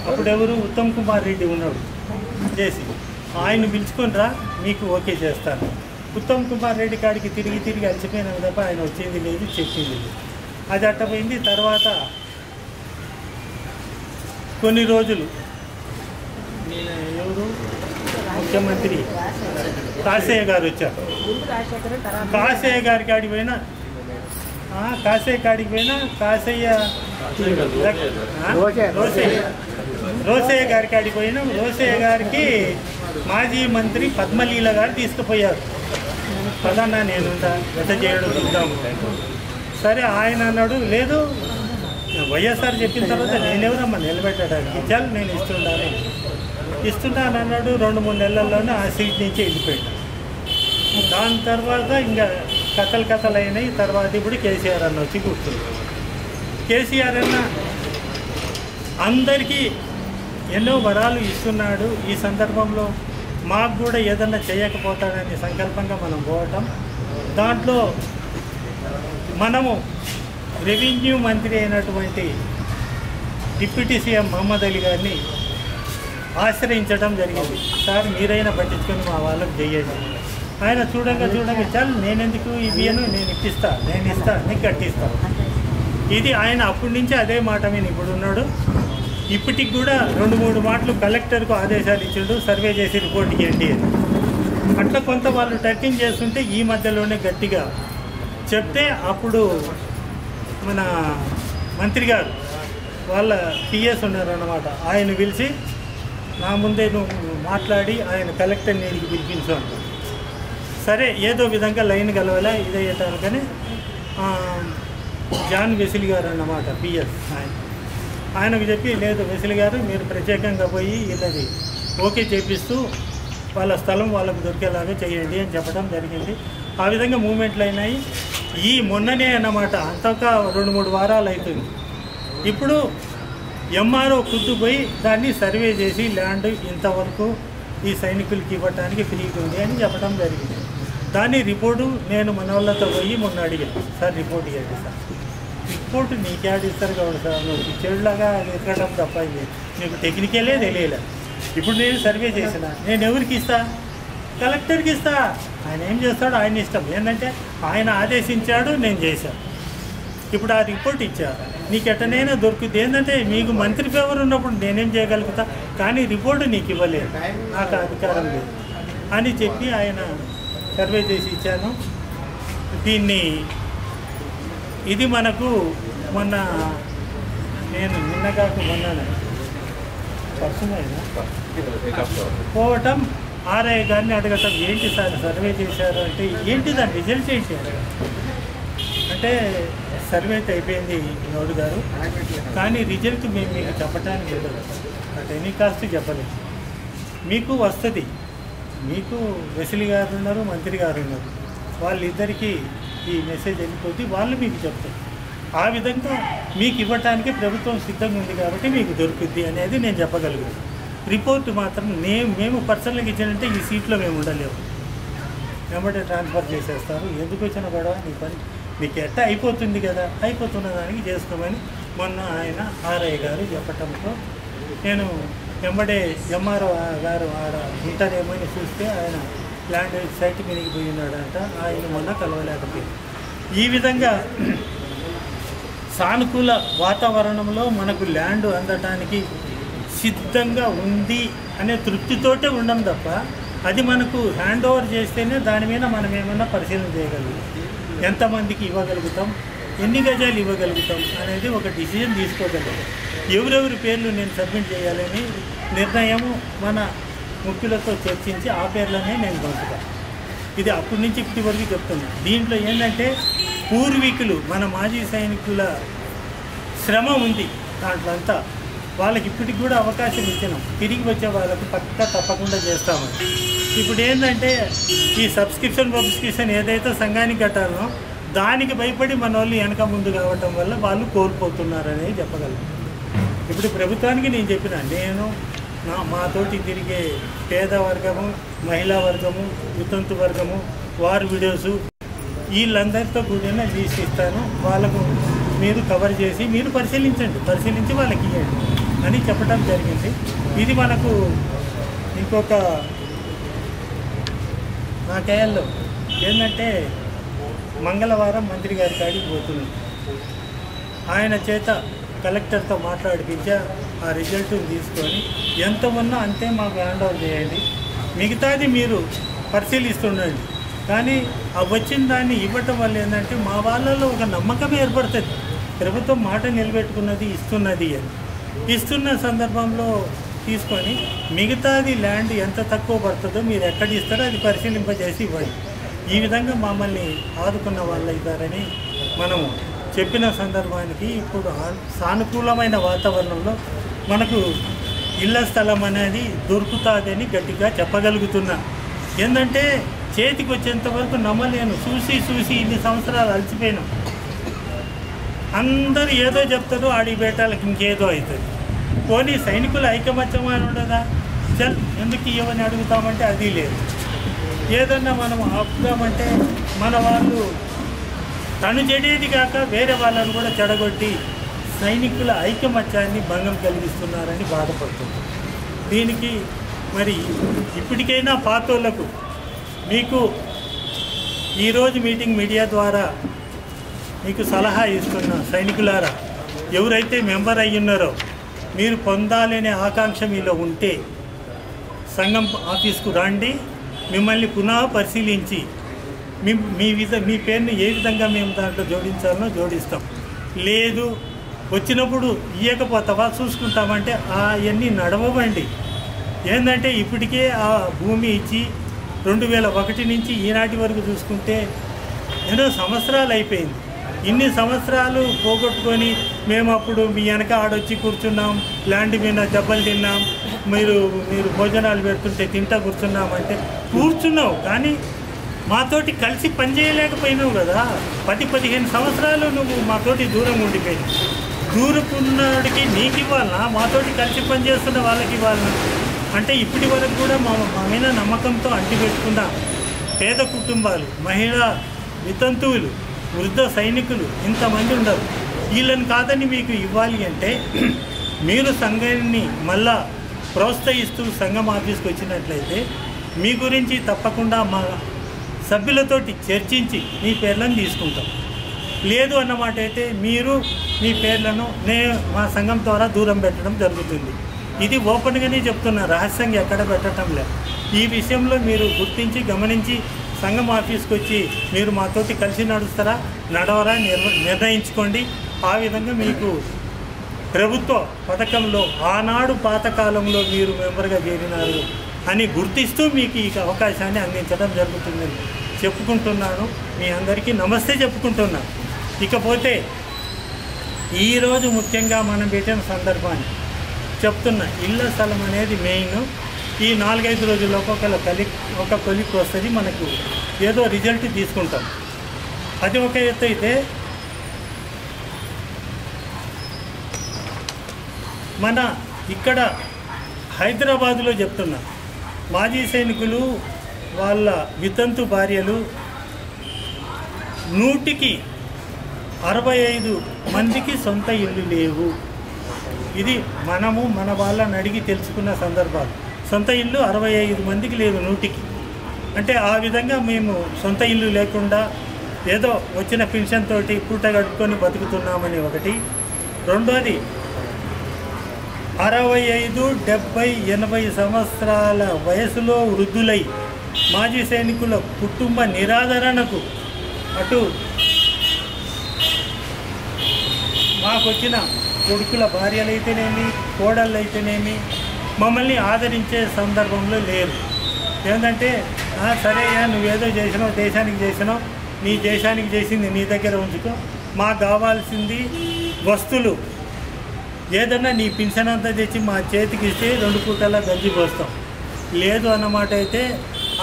అప్పుడు ఎవరు ఉత్తమ్ కుమార్ రెడ్డి ఉన్నాడు చేసి, ఆయన పిలుచుకొని రా మీకు ఓకే చేస్తాను. ఉత్తమ్ కుమార్ రెడ్డి కాడికి తిరిగి అలసిపోయినా తప్ప ఆయన వచ్చేది లేదు, చెప్పింది లేదు. అది అట్టపోయింది. తర్వాత కొన్ని రోజులు ఈయన ఎవరు ముఖ్యమంత్రి కాశయ్య గారు వచ్చారు. కాశయ్య గారి కాడికి పోయినా కాశయ్య రోసయ్య గారి కాడికి పోయినా రోసయ్య గారికి మాజీ మంత్రి పద్మలీల గారు తీసుకుపోయారు. పదన్నా నేనుందా గత చేయడం చూద్దాము. సరే ఆయన అన్నాడు లేదు వైఎస్ఆర్ చెప్పిన తర్వాత నేనెవరమ్మా నిలబెట్టడానికి చాలు నేను ఇస్తున్నాను అన్నాడు. 2-3 నెలల్లోనే ఆ సీట్ నుంచి వెళ్ళిపోయాడు. దాని తర్వాత ఇంకా కథలు అయినాయి. తర్వాత ఇప్పుడు కేసీఆర్ అన్న వచ్చి కూర్చుంది. కేసీఆర్ అన్న అందరికీ ఎన్నో వరాలు ఇస్తున్నాడు. ఈ సందర్భంలో మాకు కూడా ఏదన్నా చేయకపోతాడనే సంకల్పంగా మనం పోవటం, దాంట్లో మనము రెవెన్యూ మంత్రి అయినటువంటి డిప్యూటీ సీఎం మహమ్మద్ అలీ గారిని ఆశ్రయించడం జరిగింది. సార్ మీరైనా పట్టించుకొని మా వాళ్ళకి చెయ్యండి. ఆయన చూడంగా చాలు నేనెందుకు ఇవ్వను, నేను ఇప్పిస్తా, నీకు కట్టిస్తాను. ఇది ఆయన అప్పటి నుంచి అదే మాట మీద ఇప్పుడున్నాడు. ఇప్పటికి కూడా 2-3 మాటలు కలెక్టర్కు ఆదేశాలు ఇచ్చాడు, సర్వే చేసి రిపోర్ట్ ఇవ్వండి అని. అట్లా కొంత వాళ్ళు టర్కింగ్ చేస్తుంటే ఈ మధ్యలోనే గట్టిగా చెప్తే అప్పుడు మన మంత్రి గారు వాళ్ళ పిఎస్ ఉన్నారన్నమాట, ఆయన పిలిచి నా ముందే నువ్వు మాట్లాడి ఆయన కలెక్టర్ నీడికి పిలిపించు అంటారు. సరే ఏదో విధంగా లైన్ కలవాలా ఇదయ్యేటారు. కానీ జాన్ వెసిలి గారు అన్నమాట పిఎస్, ఆయనకు చెప్పి లేదు వెసిలి గారు మీరు ప్రత్యేకంగా పోయి వీళ్ళది ఓకే చేపిస్తూ వాళ్ళ స్థలం వాళ్ళకు దొరికేలాగా చేయండి అని చెప్పడం జరిగింది. ఆ విధంగా మూమెంట్లు అయినాయి. ఈ మొన్ననే అన్నమాట అంతక 2-3 వారాలు అవుతుంది. ఇప్పుడు ఎంఆర్ఓ కుట్టుపోయి దాన్ని సర్వే చేసి ల్యాండ్ ఇంతవరకు ఈ సైనికులకి ఇవ్వటానికి ఫ్రీగా ఉంది అని చెప్పడం జరిగింది. దాని రిపోర్టు నేను మన వాళ్ళతో పోయి మొన్న అడిగాను, సార్ రిపోర్ట్ ఇవ్వండి సార్. రిపోర్టు నీకు యాడ్ ఇస్తారు కాబట్టి సార్, నువ్వు చెడులాగా ఎక్కడం తప్ప నీకు టెక్నికలే తెలియలే. ఇప్పుడు నేను సర్వే చేసిన నేను ఎవరికి ఇస్తా? కలెక్టర్కి ఇస్తా. ఆయన ఏం చేస్తాడో ఆయన ఇష్టం. ఏంటంటే ఆయన ఆదేశించాడు, నేను చేశాను. ఇప్పుడు ఆ రిపోర్ట్ ఇచ్చారు, నీకు ఎట్టనైనా దొరుకుతుంది. ఏంటంటే మీకు మంత్రి ఫేవర్ ఉన్నప్పుడు నేనేం చేయగలుగుతా, కానీ రిపోర్టు నీకు ఇవ్వలేదు, నాకు అధికారం లేదు అని చెప్పి ఆయన సర్వే చేసి ఇచ్చాను. ఇది మనకు మొన్న నేను మొన్న పోవటం ఆర్ఐ గారిని అడగటం, ఏంటి సార్ సర్వే చేశారు అంటే ఏంటి దాని రిజల్ట్ ఏంటి అంటే సర్వే అయితే అయిపోయింది గౌడ్ గారు, కానీ రిజల్ట్ మేము మీకు చెప్పడానికి లేదు, అట్ ఎనీ కాస్ట్ చెప్పలేదు. మీకు వస్తుంది, మీకు వెసిలి గారు ఉన్నారు, మంత్రి గారు ఉన్నారు, వాళ్ళిద్దరికీ ఈ మెసేజ్ వెళ్ళిపోతే వాళ్ళు మీకు చెప్తారు. ఆ విధంగా మీకు ఇవ్వటానికి ప్రభుత్వం సిద్ధంగా ఉంది కాబట్టి మీకు దొరుకుద్ది అనేది నేను చెప్పగలిగాను. రిపోర్ట్ మాత్రం మేము పర్సనల్గా ఇచ్చానంటే ఈ సీట్లో మేము ఉండలేము, వెంబడే ట్రాన్స్ఫర్ చేసేస్తారు. ఎందుకు వచ్చిన గొడవ, నీ పని మీకు ఎట్టా అయిపోతుంది కదా, అయిపోతున్న దానికి చేసుకోమని మొన్న ఆయన ఆర్ఐ గారు చెప్పటంతో నేను వెంబడే ఎంఆర్ఓ గారు ఆడ ఉంటారేమో అని చూస్తే ఆయన ల్యాండ్ సైట్ మీదకి పోయి ఉన్నాడంట, ఆయన మొన్న కలవలేకపోయింది. ఈ విధంగా సానుకూల వాతావరణంలో మనకు ల్యాండ్ అందటానికి సిద్ధంగా ఉంది అనే తృప్తితోటే ఉండం తప్ప అది మనకు హ్యాండ్ ఓవర్ చేస్తేనే దాని మీద మనం ఏమన్నా పరిశీలన చేయగలుగుతాం, ఎంతమందికి ఇవ్వగలుగుతాం, ఎన్ని గజాలు ఇవ్వగలుగుతాం అనేది ఒక డిసిజన్ తీసుకోగలుగుతాం. ఎవరెవరి పేర్లు నేను సబ్మిట్ చేయాలని నిర్ణయము మన ముఖ్యులతో చర్చించి ఆ పేర్లనే నేను పంపుతాను. ఇది అప్పటి నుంచి ఇప్పటి వరకు చెప్తున్నాను. దీంట్లో ఏంటంటే పూర్వీకులు మన మాజీ సైనికుల శ్రమ ఉంది దాంట్లో అంతా, వాళ్ళకి ఇప్పటికి కూడా అవకాశం ఇచ్చినాం, తిరిగి వచ్చే వాళ్ళకి పక్కా తప్పకుండా చేస్తామని. ఇప్పుడు ఏంటంటే ఈ సబ్స్క్రిప్షన్ ఏదైతే సంఘానికి కట్టాలో దానికి భయపడి మన వాళ్ళు వెనక ముందు కావటం వల్ల వాళ్ళు కోల్పోతున్నారనేది చెప్పగలను. ఇప్పుడు ప్రభుత్వానికి నేను చెప్పిన, నేను మాతోటి తిరిగే పేద వర్గము, మహిళా వర్గము, వితంతు వర్గము, వారి వీడియోసు వీళ్ళందరితో కూడిన లిస్ట్ ఇస్తాను, వాళ్ళకు మీరు కవర్ చేసి మీరు పరిశీలించి వాళ్ళకి ఇవ్వండి అని చెప్పడం జరిగింది. ఇది మనకు ఇంకొక నా కేయల్లో ఏంటంటే మంగళవారం మంత్రి గారి కాడికి పోతుంది. ఆయన చేత కలెక్టర్తో మాట్లాడిపించా ఆ రిజల్ట్ని తీసుకొని ఎంత ఉన్నా అంతే మాకు హ్యాండ్ ఓవర్ చేయండి, మిగతాది మీరు పరిశీలిస్తుండండి. కానీ ఆ వచ్చిన దాన్ని ఇవ్వటం వల్ల ఏంటంటే మా వాళ్ళలో ఒక నమ్మకం ఏర్పడుతుంది, ప్రభుత్వం మాట నిలబెట్టుకున్నది ఇస్తున్నది అని. ఇస్తున్న సందర్భంలో తీసుకొని మిగతాది ల్యాండ్ ఎంత తక్కువ పడుతుందో మీరు ఎక్కడ ఇస్తారో అది పరిశీలింపజేసి ఇవ్వండి. ఈ విధంగా మమ్మల్ని ఆదుకున్న వాళ్ళు అవుతారని మనము చెప్పిన సందర్భానికి ఇప్పుడు సానుకూలమైన వాతావరణంలో మనకు ఇళ్ల స్థలం అనేది దొరుకుతుందని గట్టిగా చెప్పగలుగుతున్నా. ఏంటంటే చేతికి వచ్చేంత వరకు నమ్మలేను. చూసి ఇన్ని సంవత్సరాలు అలసిపోయినాం. అందరూ ఏదో చెప్తారు, ఆడి బేటాలకు ఇంకేదో అవుతుంది. పోనీ సైనికుల ఐకమత్యం అని ఉండదా? చల్ ఎందుకు ఇవ్వని అడుగుతామంటే అది లేదు. ఏదన్నా మనం ఆపుదామంటే మన వాళ్ళు తను చెడేది కాక వేరే వాళ్ళని కూడా చెడగొట్టి సైనికుల ఐకమత్యాన్ని భంగం కలిగిస్తున్నారని బాధపడుతుంది. దీనికి మరి ఇప్పటికైనా పాతోళ్లకు మీకు ఈరోజు మీటింగ్ మీడియా ద్వారా మీకు సలహా ఇస్తున్న సైనికులారా, ఎవరైతే మెంబర్ అయ్యున్నారో మీరు పొందాలనే ఆకాంక్ష మీలో ఉంటే సంఘం ఆఫీస్కు రండి. మిమ్మల్ని పునః పరిశీలించి మీ పేరుని ఏ విధంగా మేము దాంట్లో జోడించాలనో జోడిస్తాం. లేదు వచ్చినప్పుడు ఇవ్వకపోతావా చూసుకుంటామంటే అవన్నీ నడవండి. ఏంటంటే ఇప్పటికే ఆ భూమి ఇచ్చి 2001 నుంచి ఈనాటి వరకు చూసుకుంటే ఎన్నో సంవత్సరాలు అయిపోయింది. ఇన్ని సంవత్సరాలు పోగొట్టుకొని మేము అప్పుడు మీ వెనక ఆడొచ్చి కూర్చున్నాం, ల్యాండ్ మీద దెబ్బలు తిన్నాం, మీరు భోజనాలు పెడుతుంటే తింటా కూర్చున్నామంటే కూర్చున్నావు, కానీ మాతోటి కలిసి పనిచేయలేకపోయినావు కదా. 10-15 సంవత్సరాలు నువ్వు మాతోటి దూరంగా ఉండిపోయినావు. దూరపున్నడికి నీకు ఇవ్వాలనా, మాతోటి కలిసి పనిచేస్తున్న వాళ్ళకి ఇవ్వాలనా? అంటే ఇప్పటి వరకు కూడా మా మీద నమ్మకంతో అంటిపెట్టుకున్న పేద కుటుంబాలు, మహిళా వితంతువులు, వృద్ధ సైనికులు ఇంతమంది ఉండరు. వీళ్ళని కాదని మీకు ఇవ్వాలి అంటే మీరు సంఘాన్ని మళ్ళా ప్రోత్సహిస్తూ సంఘం ఆఫీస్కి వచ్చినట్లయితే మీ గురించి తప్పకుండా మా సభ్యులతోటి చర్చించి మీ పేర్లను తీసుకుంటాం. లేదు అన్నమాట అయితే మీరు మీ పేర్లను మా సంఘం ద్వారా దూరం పెట్టడం జరుగుతుంది. ఇది ఓపెన్గానే చెప్తున్నా, రహస్యంగా ఎక్కడ పెట్టడం లేదు. ఈ విషయంలో మీరు గుర్తించి గమనించి సంఘం ఆఫీస్కి వచ్చి మీరు మాతోటి కలిసి నడుస్తారా నడవరా నిర్ణయించుకోండి. ఆ విధంగా మీకు ప్రభుత్వ పథకంలో ఆనాడు పాతకాలంలో మీరు మెంబర్గా చేరినారు అని గుర్తిస్తూ మీకు ఈ అవకాశాన్ని అందించడం జరుగుతుందని చెప్పుకుంటున్నాను. మీ అందరికీ నమస్తే చెప్పుకుంటున్నాను. ఇకపోతే ఈరోజు ముఖ్యంగా మనం పెట్టిన సందర్భాన్ని చెప్తున్నా, ఇళ్ల స్థలం అనేది మెయిన్. ఈ 4-5 రోజుల్లోపు ఒక కొలిక్ వస్తుంది, మనకు ఏదో రిజల్ట్ తీసుకుంటాం. అది ఒక ఎత్తు అయితే మన ఇక్కడ హైదరాబాదులో చెప్తున్నా, మాజీ సైనికులు వాళ్ళ వితంతు భార్యలు 100కి 65 మందికి సొంత ఇల్లు లేవు. ఇది మనము మన వాళ్ళని అడిగి తెలుసుకున్న సందర్భాలు. సొంత ఇల్లు 65 మందికి లేదు 100కి. అంటే ఆ విధంగా మేము సొంత ఇల్లు లేకుండా ఏదో వచ్చిన పెన్షన్ తోటి పూట కట్టుకొని బతుకుతున్నామని ఒకటి. రెండోది 65, 70, 80 సంవత్సరాల వయసులో వృద్ధులై మాజీ సైనికుల కుటుంబ నిరాదరణకు అటు మాకొచ్చిన కొడుకుల భార్యలైతేనేమి కోడళ్ళు అయితేనేమి మమ్మల్ని ఆదరించే సందర్భంలో లేరు. ఏంటంటే సరేయా నువ్వేదో చేసినావు, దేశానికి చేసినావు, నీ దేశానికి చేసింది నీ దగ్గర ఉంచుకో, మాకు కావాల్సింది వస్తువులు ఏదన్నా నీ పెన్షన్ అంతా తెచ్చి మా చేతికి ఇస్తే 2 పూటలా గంజి పోస్తాం. లేదు అన్నమాట అయితే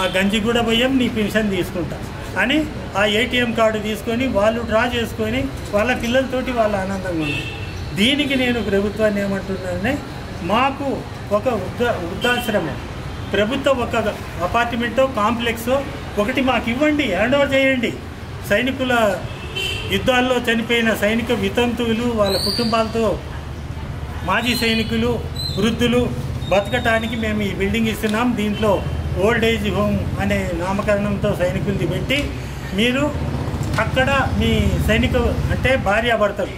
ఆ గంజి కూడా పోయాం, నీ పెన్షన్ తీసుకుంటాం అని ఆ ఏటీఎం కార్డు తీసుకొని వాళ్ళు డ్రా చేసుకొని వాళ్ళ పిల్లలతోటి వాళ్ళ ఆనందంగా ఉంది. దీనికి నేను ప్రభుత్వాన్ని ఏమంటున్నానే, మాకు ఒక వృద్ధాశ్రమం ప్రభుత్వం ఒక అపార్ట్మెంటో కాంప్లెక్సో ఒకటి మాకు ఇవ్వండి, హ్యాండ్ ఓవర్ చేయండి. సైనికుల యుద్ధాల్లో చనిపోయిన సైనిక వితంతువులు వాళ్ళ కుటుంబాలతో మాజీ సైనికులు వృద్ధులు బతకటానికి మేము ఈ బిల్డింగ్ ఇస్తున్నాం. దీంట్లో ఓల్డ్ ఏజ్ హోమ్ అనే నామకరణంతో సైనికులది పెట్టి, మీరు అక్కడ మీ సైనిక అంటే భార్యాభర్తలు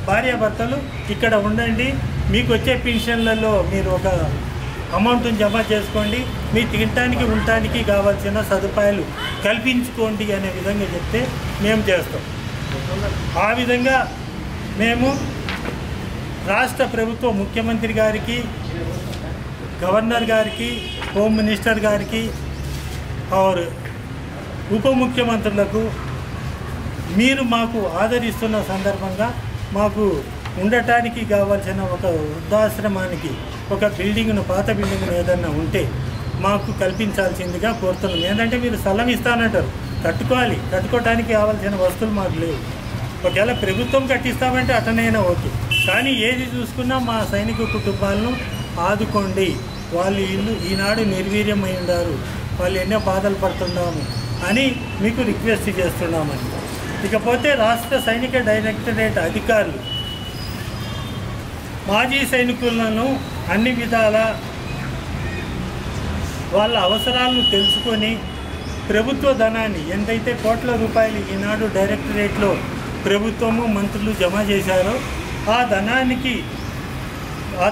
భార్యాభర్తలు ఇక్కడ ఉండండి, మీకు వచ్చే పెన్షన్లలో మీరు ఒక అమౌంట్ని జమ చేసుకోండి, మీ తినటానికి ఉండటానికి కావాల్సిన సదుపాయాలు కల్పించుకోండి అనే విధంగా చెప్తే మేము చేస్తాం. ఆ విధంగా మేము రాష్ట్ర ప్రభుత్వ ముఖ్యమంత్రి గారికి, గవర్నర్ గారికి, హోమ్ మినిస్టర్ గారికి और ఉప ముఖ్యమంత్రులకు మీరు మాకు ఆదరిస్తున్న సందర్భంగా మాకు ఉండటానికి కావాల్సిన ఒక వృద్ధాశ్రమానికి ఒక బిల్డింగ్ను, పాత బిల్డింగ్ను ఏదన్నా ఉంటే మాకు కల్పించాల్సిందిగా కోరుతున్నాం. ఏంటంటే మీరు స్థలం ఇస్తానంటారు, కట్టుకోవాలి, కట్టుకోవడానికి కావాల్సిన వస్తువులు మాకు లేవు. ఒకవేళ ప్రభుత్వం కట్టిస్తామంటే అటనైనా ఓకే, కానీ ఏది చూసుకున్నా మా సైనిక కుటుంబాలను ఆదుకోండి. వాళ్ళు ఇల్లు ఈనాడు నిర్వీర్యమై ఉన్నారు, వాళ్ళు ఎన్నో బాధలు పడుతున్నాము అని మీకు రిక్వెస్ట్ చేస్తున్నామని. ఇకపోతే రాష్ట్ర సైనిక డైరెక్టరేట్ అధికారులు మాజీ సైనికులను అన్ని విధాల వాళ్ళ అవసరాలను తెలుసుకొని ప్రభుత్వ ధనాన్ని ఎంతైతే కోట్ల రూపాయలు ఈనాడు డైరెక్టరేట్లో ప్రభుత్వము మంత్రులు జమ చేశారో ఆ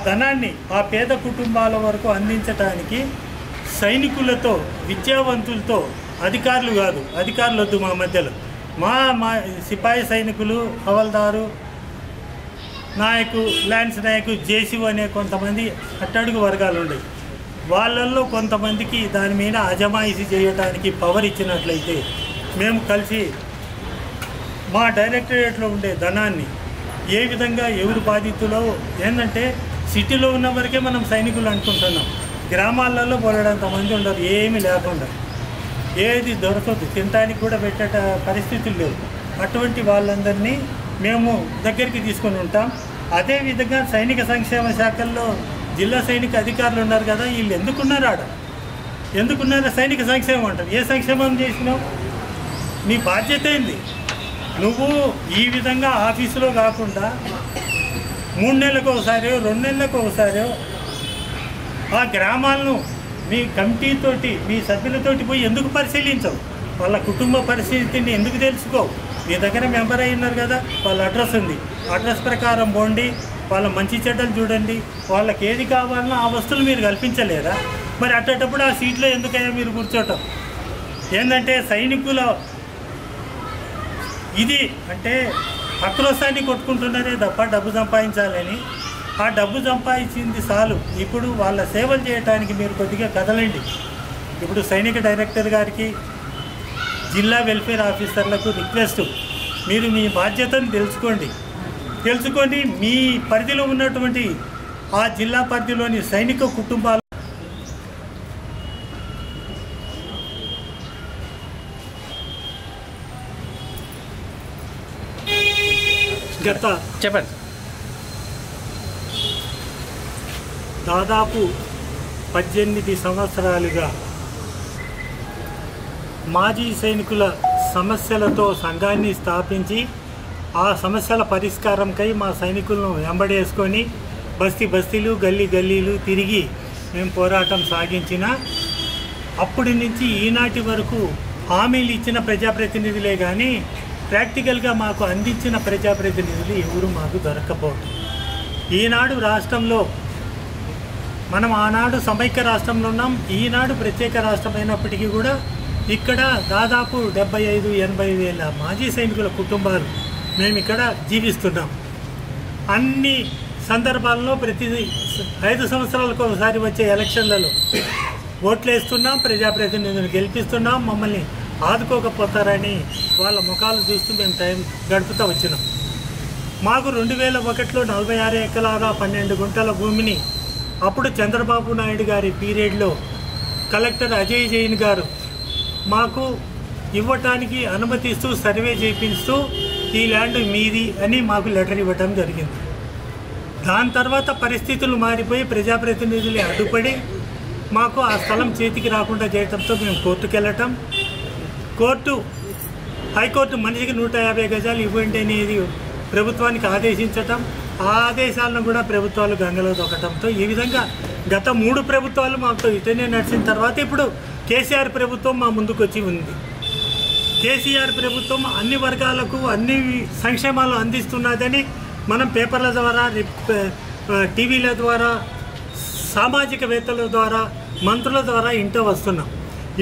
ధనాన్ని ఆ పేద కుటుంబాల వరకు అందించడానికి సైనికులతో, విద్యావంతులతో, అధికారులు కాదు, అధికారులు వద్దు మా మధ్యలో, మా సిపాయి సైనికులు, హవల్దారు నాయకు, ల్యాన్స్ నాయకు, జేసీఓ అనే కొంతమంది అట్టడుగు వర్గాలు ఉండేవి. వాళ్ళల్లో కొంతమందికి దాని మీద అజమాయిషీ చేయడానికి పవర్ ఇచ్చినట్లయితే మేము కలిసి మా డైరెక్టరేట్లో ఉండే ధనాన్ని ఏ విధంగా ఎవరు బాధితులో, ఏంటంటే సిటీలో ఉన్న వరకే మనం సైనికులు అనుకుంటున్నాం, గ్రామాలలో పోలేడంత మంది ఉండరు, ఏమీ లేకుండా ఏది దొరకదు, తినడానికి కూడా పెట్టే పరిస్థితులు లేవు. అటువంటి వాళ్ళందరినీ మేము దగ్గరికి తీసుకొని ఉంటాం. అదేవిధంగా సైనిక సంక్షేమ శాఖల్లో జిల్లా సైనిక అధికారులు ఉన్నారు కదా, వీళ్ళు ఎందుకున్నారు ఆడ, ఎందుకున్నారో సైనిక సంక్షేమం అంటారు. ఏ సంక్షేమం చేసినావు? నీ బాధ్యత ఏంది? నువ్వు ఈ విధంగా ఆఫీసులో కాకుండా 3 నెలలకు ఒకసారి, 2 నెలలకు ఒకసారి ఆ గ్రామాలను మీ కమిటీతోటి, మీ సభ్యులతోటి పోయి ఎందుకు పరిశీలించవు? వాళ్ళ కుటుంబ పరిస్థితిని ఎందుకు తెలుసుకోవు? మీ దగ్గర మెంబర్ అయి ఉన్నారు కదా, వాళ్ళ అడ్రస్ ఉంది, అడ్రస్ ప్రకారం పోండి, వాళ్ళ మంచి చెడ్డలు చూడండి, వాళ్ళకి ఏది కావాలన్నా ఆ వస్తువులు మీరు కల్పించలేదా? మరి అట్టేటప్పుడు ఆ సీట్లో ఎందుకయ్యా మీరు కూర్చోటం? ఏంటంటే సైనికుల ఇది అంటే ఆక్రోశాన్ని కొట్టుకుంటున్నారే తప్ప డబ్బు సంపాదించాలని. ఆ డబ్బు సంపాదించింది చాలు, ఇప్పుడు వాళ్ళ సేవలు చేయడానికి మీరు కొద్దిగా కదలండి. ఇప్పుడు సైనిక డైరెక్టర్ గారికి, జిల్లా వెల్ఫేర్ ఆఫీసర్లకు రిక్వెస్ట్, మీరు మీ బాధ్యతను తెలుసుకొని మీ పరిధిలో ఉన్నటువంటి ఆ జిల్లా పరిధిలోని సైనిక కుటుంబాలు చెప్పండి. దాదాపు 18 సంవత్సరాలుగా మాజీ సైనికుల సమస్యలతో సంఘాన్ని స్థాపించి ఆ సమస్యల పరిష్కారంకై మా సైనికులను వెంబడేసుకొని బస్తీలు, గల్లీలు తిరిగి మేము పోరాటం సాగించిన అప్పటి నుంచి ఈనాటి వరకు హామీలు ఇచ్చిన ప్రజాప్రతినిధులే కానీ ప్రాక్టికల్గా మాకు అందించిన ప్రజాప్రతినిధులు ఎవరు మాకు దొరక్కపోవడం. ఈనాడు రాష్ట్రంలో మనం ఆనాడు సమైక్య రాష్ట్రంలో ఉన్నాం, ఈనాడు ప్రత్యేక రాష్ట్రం అయినప్పటికీ కూడా ఇక్కడ దాదాపు 75-80 వేల మాజీ సైనికుల కుటుంబాలు మేము ఇక్కడ జీవిస్తున్నాం. అన్ని సందర్భాల్లో ప్రతి 5 సంవత్సరాలకు ఒకసారి వచ్చే ఎలక్షన్లలో ఓట్లు వేస్తున్నాం, ప్రజాప్రతినిధులను గెలిపిస్తున్నాం, మమ్మల్ని ఆదుకోకపోతారని వాళ్ళ ముఖాలు చూస్తూ మేము టైం గడుపుతూ వచ్చినాం. మాకు 2001లో 46 ఎకరాల 12 గుంటల భూమిని అప్పుడు చంద్రబాబు నాయుడు గారి పీరియడ్లో కలెక్టర్ అజయ్ జైన్ గారు మాకు ఇవ్వటానికి అనుమతిస్తూ సర్వే చేయిస్తూ ఈ ల్యాండ్ మీది అని మాకు లెటర్ ఇవ్వటం జరిగింది. దాని తర్వాత పరిస్థితులు మారిపోయి ప్రజాప్రతినిధులు అడ్డుపడి మాకు ఆ స్థలం చేతికి రాకుండా చేయడంతో మేము కోర్టుకు వెళ్ళటం, హైకోర్టు మనిషికి 150 గజాలు ఇవ్వండి అనేది ప్రభుత్వానికి ఆదేశించటం, ఆ ఆదేశాలను కూడా ప్రభుత్వాలు గంగలో దొక్కటంతో ఈ విధంగా గత 3 ప్రభుత్వాలు మాకు ఇటనే నడిచిన తర్వాత ఇప్పుడు కేసీఆర్ ప్రభుత్వం మా ముందుకు వచ్చి ఉంది. కేసీఆర్ ప్రభుత్వం అన్ని వర్గాలకు అన్ని సంక్షేమాలు అందిస్తున్నదని మనం పేపర్ల ద్వారా, టీవీల ద్వారా, సామాజికవేత్తల ద్వారా, మంత్రుల ద్వారా ఇంటూ వస్తున్నాం.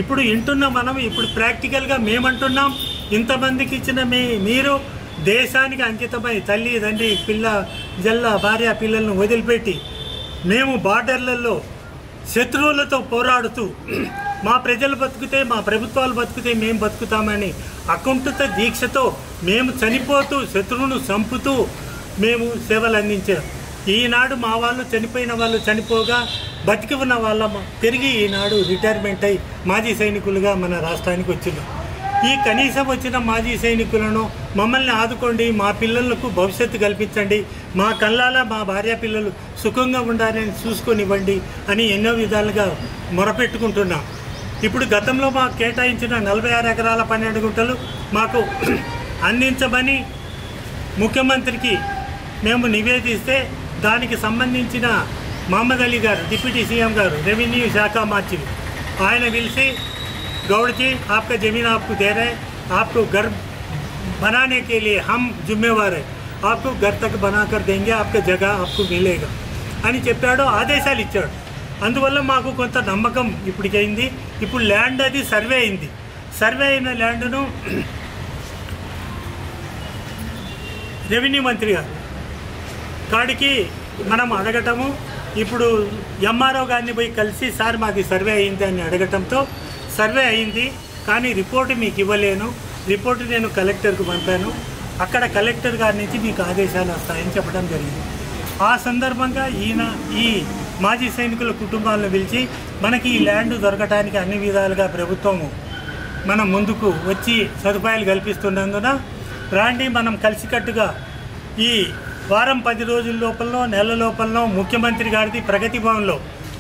ఇప్పుడు వింటున్న మనం ఇప్పుడు ప్రాక్టికల్గా మేమంటున్నాం, ఇంతమందికి ఇచ్చిన మీరు దేశానికి అంకితమై తల్లి తండ్రి పిల్ల జల్ల భార్య పిల్లలను వదిలిపెట్టి మేము బార్డర్లలో శత్రువులతో పోరాడుతూ మా ప్రజలు బతుకుతే, మా ప్రభుత్వాలు బతుకుతే మేము బతుకుతామని అకుంఠిత దీక్షతో మేము చనిపోతూ శత్రువును చంపుతూ మేము సేవలు అందించాం. ఈనాడు మా వాళ్ళు చనిపోయిన వాళ్ళు చనిపోగా బతికి ఉన్న వాళ్ళ తిరిగి ఈనాడు రిటైర్మెంట్ అయి మాజీ సైనికులుగా మన రాష్ట్రానికి వచ్చింది. ఈ కనీసం వచ్చిన మాజీ సైనికులను మమ్మల్ని ఆదుకోండి, మా పిల్లలకు భవిష్యత్తు కల్పించండి, మా కళ్ళాల మా భార్య పిల్లలు సుఖంగా ఉండాలని చూసుకొనివ్వండి అని ఎన్నో విధాలుగా మొరపెట్టుకుంటున్నాం. ఇప్పుడు గతంలో మాకు కేటాయించిన 46 ఎకరాల 12 గుంటలు మాకు అందించమని ముఖ్యమంత్రికి మేము నివేదిస్తే దానికి సంబంధించిన మహమ్మద్ అలీ గారు డిప్యూటీ సీఎం గారు రెవెన్యూ శాఖ మార్చిలు ఆయన పిలిచి गौड़ जी आपका ज़मीन आपको दे रहे हैं, आपको घर बनाने के लिए हम जिम्मेवार है, आपको घर तक बना कर देंगे, आपका जगह आपको मिलेगा అని చెప్పాడు, ఆదేశాలు ఇచ్చాడు. అందువల్ల మాకు కొంత నమ్మకం ఇప్పటికైంది. ఇప్పుడు ల్యాండ్ అది సర్వే అయింది. సర్వే అయిన ల్యాండ్ను రెవెన్యూ మంత్రి గారు కాడికి మనం అడగటము, ఇప్పుడు ఎంఆర్ఓ గారిని పోయి కలిసి సార్ మాది సర్వే అయింది అని అడగటంతో సర్వే అయింది కానీ రిపోర్టు మీకు ఇవ్వలేను, రిపోర్టు నేను కలెక్టర్కు పంపాను, అక్కడ కలెక్టర్ గారి నుంచి మీకు ఆదేశాలు వస్తాయని చెప్పడం జరిగింది. ఆ సందర్భంగా ఈ మాజీ సైనికుల కుటుంబాలను పిలిచి మనకి ఈ ల్యాండ్ దొరకడానికి అన్ని విధాలుగా ప్రభుత్వము మనం ముందుకు వచ్చి సదుపాయాలు కల్పిస్తున్నందున రాండి మనం కలిసికట్టుగా ఈ వారం 10 రోజుల లోపలనో నెల లోపలనో ముఖ్యమంత్రి గారిది ప్రగతి భవన్లో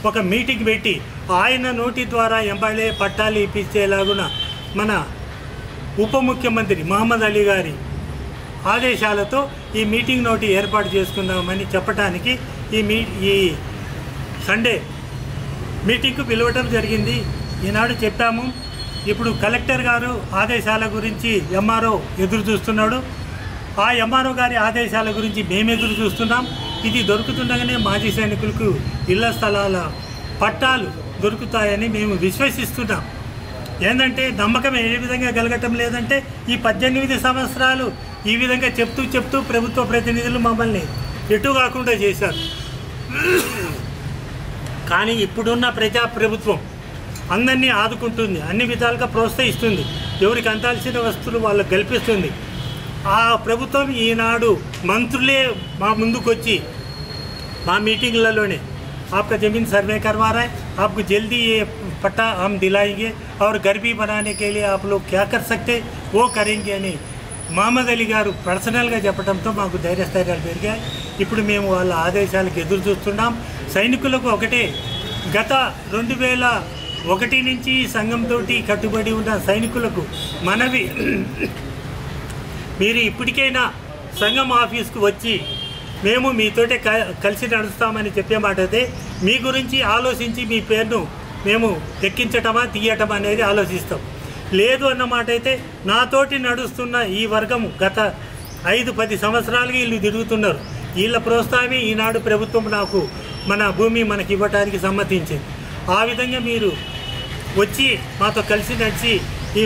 ఒక మీటింగ్ పెట్టి ఆయన నోటి ద్వారా ఎంపడే పట్టాలు ఇప్పించేలాగున మన ఉప ముఖ్యమంత్రి మహమ్మద్ అలీ గారి ఆదేశాలతో ఈ మీటింగ్ నోటి ఏర్పాటు చేసుకుందామని చెప్పడానికి ఈ సండే మీటింగ్కు పిలవటం జరిగింది. ఈనాడు చెప్పాము. ఇప్పుడు కలెక్టర్ గారు ఆదేశాల గురించి ఎంఆర్ఓ ఎదురు చూస్తున్నాడు. ఆ ఎంఆర్ఓ గారి ఆదేశాల గురించి మేము ఎదురు చూస్తున్నాం. ఇది దొరుకుతుండగానే మాజీ సైనికులకు ఇళ్ల స్థలాల పట్టాలు దొరుకుతాయని మేము విశ్వసిస్తున్నాం. ఏంటంటే నమ్మకం ఏ విధంగా కలగటం లేదంటే ఈ 18 సంవత్సరాలు ఈ విధంగా చెప్తూ ప్రభుత్వ ప్రతినిధులు మమ్మల్ని ఎటు కాకుండా చేశారు. కానీ ఇప్పుడున్న ప్రభుత్వం అందరినీ ఆదుకుంటుంది, అన్ని విధాలుగా ప్రోత్సహిస్తుంది, ఎవరికి అందాల్సిన వస్తువులు వాళ్ళకు కల్పిస్తుంది. ఆ ప్రభుత్వం ఈనాడు మంత్రులే మా ముందుకొచ్చి మా మీటింగ్లలోనే आपका ज़मीन सर्वे करवा रहा है, आपको जल्दी ये पट्टा हम दिलाएंगे और घर भी बनाने के लिए आप लोग क्या कर सकते वो करेंगे అని మహమ్మద్ అలీ గారు పర్సనల్గా చెప్పడంతో మాకు ధైర్యస్థైర్యాలు పెరిగాయి. ఇప్పుడు మేము వాళ్ళ ఆదేశాలకు ఎదురు చూస్తున్నాం. సైనికులకు ఒకటే, గత 2001 నుంచి సంఘంతో కట్టుబడి ఉన్న సైనికులకు మనవి, మీరు ఇప్పటికైనా సంఘం ఆఫీస్కు వచ్చి మేము మీతోటే కలిసి నడుస్తామని చెప్పే మాట అయితే మీ గురించి ఆలోచించి మీ పేరును మేము ఎక్కించటమా తీయటమా అనేది ఆలోచిస్తాం. లేదు అన్నమాట అయితే నాతోటి నడుస్తున్న ఈ వర్గం గత 5-10 సంవత్సరాలుగా వీళ్ళు తిరుగుతున్నారు. వీళ్ళ ప్రోత్సాహమే ఈనాడు ప్రభుత్వం నాకు మన భూమి మనకి ఇవ్వడానికి సమ్మతించింది. ఆ విధంగా మీరు వచ్చి మాతో కలిసి నడిచి ఈ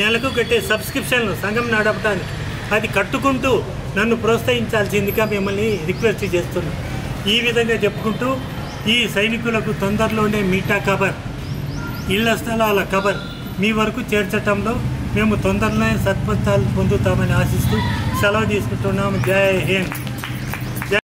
నెలకు కట్టే సబ్స్క్రిప్షన్లు సంఘం నడపడానికి అది కట్టుకుంటూ నన్ను ప్రోత్సహించాల్సిందిగా మిమ్మల్ని రిక్వెస్ట్ చేస్తున్నాను. ఈ విధంగా చెప్పుకుంటూ ఈ సైనికులకు తొందరలోనే మీటా కవర్, ఇళ్ల స్థలాల కవర్ మీ వరకు చేర్చడంలో మేము తొందరలోనే సత్ఫలితాలు పొందుతామని ఆశిస్తూ సెలవు తీసుకుంటున్నాము. జై హింద్.